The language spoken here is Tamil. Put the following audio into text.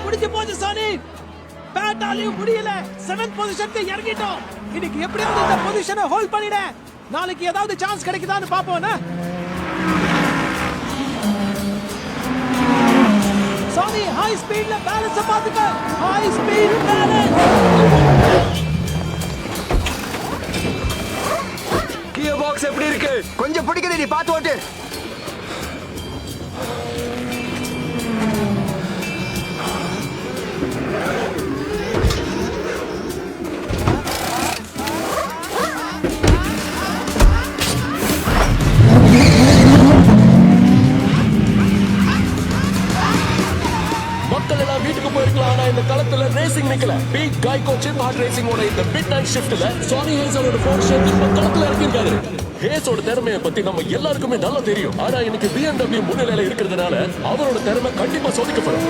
முடிஞ்சு போச்சு சானி. பேட்டாலையும் முடியல. 7th பொசிஷனுக்கு இறங்கிட்டோம். இன்னைக்கு எப்படியாவது இந்த பொசிஷனை ஹோல்ட் பண்ணிட. நாளைக்கு ஏதாவது சான்ஸ் கிடைக்குதான்னு பாப்போம். சானி ஹை ஸ்பீட்ல பேலன்ஸ் பாத்துக்க. High speed balance. Gear box எப்படி இருக்கு? கொஞ்சம் பிடிக்குது, நீ பார்த்து ஓட்டு. மக்கள் எல்லாம் வீட்டுக்கு போயிருக்கலாம். ஆனா இந்த களத்துல ரேசிங் நிக்கல. பீக் கைகோ சிப் ஹார்ட் ரேசிங்கோட இந்த மிட் நைட் ஷிஃப்ட்ல சானி ஹேஸோட போர்ஷே திரும்ப களத்துல இறக்கிருக்காரு. ஹேஸோட திறமையை பத்தி நம்ம எல்லாருக்குமே நல்லா தெரியும். ஆனா இன்னைக்கு BMW முன்னிலையில இருக்கிறதுனால அவரோட திறமை கண்டிப்பா சோதிக்கப்படும்.